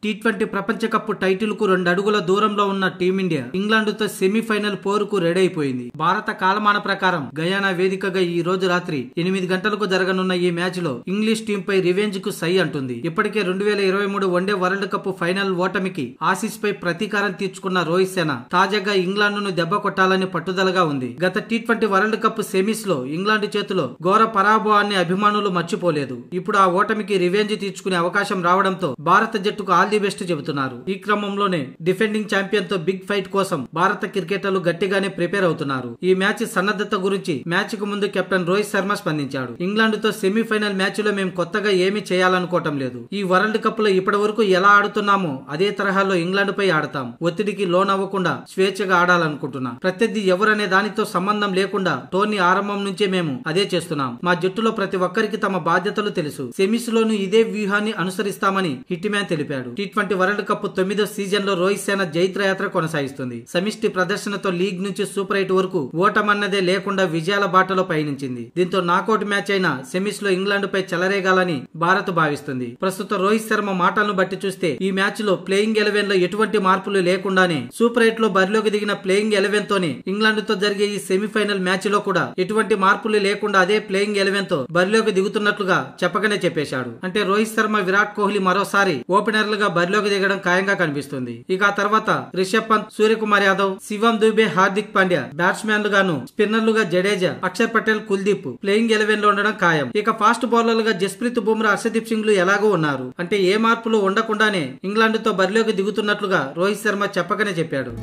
T20 ప్రపంచ cup title కు 2 అడుగుల దూరంలో ఉన్న టీమిండియా ఇంగ్లాండ్తో సెమీఫైనల్ పోరుకు రెడీ అయిపోయింది. భారత కాలమాన ప్రకారం గయానా వేదికగా ఈ రోజు రాత్రి 8 గంటలకు జరగనున్న ఈ మ్యాచ్ లో ఇంగ్లీష్ టీం పై రివెంజ్ కు సై అంటుంది. ఇప్పటికే 2023 వన్డే వరల్డ్ కప్ ఫైనల్ ఓటమికి ఆసీస్ పై ప్రతీకారం తీర్చుకున్న రోహిత్ సేన తాజాగా ఇంగ్లాండ్ ను దెబ్బ కొట్టాలని పట్టుదలగా ఉంది. గత టీ20 వరల్డ్ కప్ సెమీస్ లో ఇంగ్లాండ్ చేతిలో ఘోర పరాభవాన్ని అభిమానులు మర్చిపోలేదు. ఇప్పుడు ఆ ఓటమికి రివెంజ్ తీర్చుకునే అవకాశం రావడంతో భారత జట్టుకు ఆల్ ది బెస్ట్ చెబుతున్నారు. ఈ క్రమంలోనే డిఫెండింగ్ ఛాంపియన్ తో బిగ్ ఫైట్ కోసం భారత క్రికెటర్లు గట్టిగానే ప్రిపేర్ అవుతున్నారు. ఈ మ్యాచ్ సన్నద్ధత గురించి మ్యాచ్ కు ముందు కెప్టెన్ రోహిత్ శర్మ స్పందించాడు. ఇంగ్లాండ్ తో సెమీఫైనల్ మ్యాచ్ లో మేము కొత్తగా ఏమీ చేయాలనుకోవటం లేదు. ఈ వరల్డ్ కప్ లో ఇప్పటి వరకు ఎలా ఆడుతున్నామో అదే తరహాలో ఇంగ్లాండ్ పై ఆడతాం. ఒత్తిడికి లోనవ్వకుండా స్వేచ్ఛగా ఆడాలనుకుంటున్నాం. ప్రత్యర్థి ఎవరనే దానితో సంబంధం లేకుండా టోర్నీ ఆరంభం నుంచే మేము అదే చేస్తున్నాం. మా జట్టులో ప్రతి ఒక్కరికి తమ బాధ్యతలు తెలుసు. సెమీస్ లోనూ ఇదే వ్యూహాన్ని అనుసరిస్తామని హిట్ మ్యాన్ తెలిపాడు. టీ20 వరల్డ్ కప్ 9వ సీజన్ లో రోహిత్ సేన జైత్రయాత్ర కొనసాగిస్తుంది. సమిష్టి ప్రదర్శనతో లీగ్ నుంచి సూపర్ 8 వరకు ఓటమన్నదే లేకుండా విజయాల బాటలో పయనించింది. దీంతో నాకౌట్ మ్యాచ్ అయిన సెమీస్ లో ఇంగ్లాండ్ పై చెలరేగాలని భారత్ భావిస్తుంది. ప్రస్తుత రోహిత్ శర్మ మాటలను బట్టి చూస్తే ఈ మ్యాచ్ లో ప్లేయింగ్ 11 లో ఎటువంటి మార్పులు లేకుండానే సూపర్ 8 లో బరిలోకి దిగిన ప్లేయింగ్ 11 తోనే ఇంగ్లాండ్ తో జరిగే ఈ సెమీఫైనల్ మ్యాచ్ లో కూడా ఎటువంటి మార్పులు లేకుండా అదే ప్లేయింగ్ 11 తో బరిలోకి దిగుతున్నట్లుగా చెప్పకనే చెప్పేశాడు. అంటే రోహిత్ శర్మ, విరాట్ కోహ్లీ మరోసారి ఓపెనర్లుగా బరిలోకి దిగడం ఖాయంగా కనిపిస్తుంది. ఇక ఆ తర్వాత రిషబ్ పంత్, సూర్యకుమార్ యాదవ్, శివం దూబే, హార్దిక్ పాండ్యా బ్యాట్స్మెన్లు గాను, స్పిన్నర్లుగా జడేజా, అక్షర్ పటేల్, కుల్దీప్ ప్లేయింగ్ 11 లో ఉండడం ఖాయం. ఇక ఫాస్ట్ బౌలర్లుగా జస్ప్రీత్ బుమ్రా, హర్షదీప్ సింగ్ లు ఎలాగో ఉన్నారు. అంటే ఏ మార్పులు ఉండకుండానే ఇంగ్లాండ్ తో బరిలోకి దిగుతున్నట్లుగా రోహిత్ శర్మ చెప్పకనే చెప్పాడు.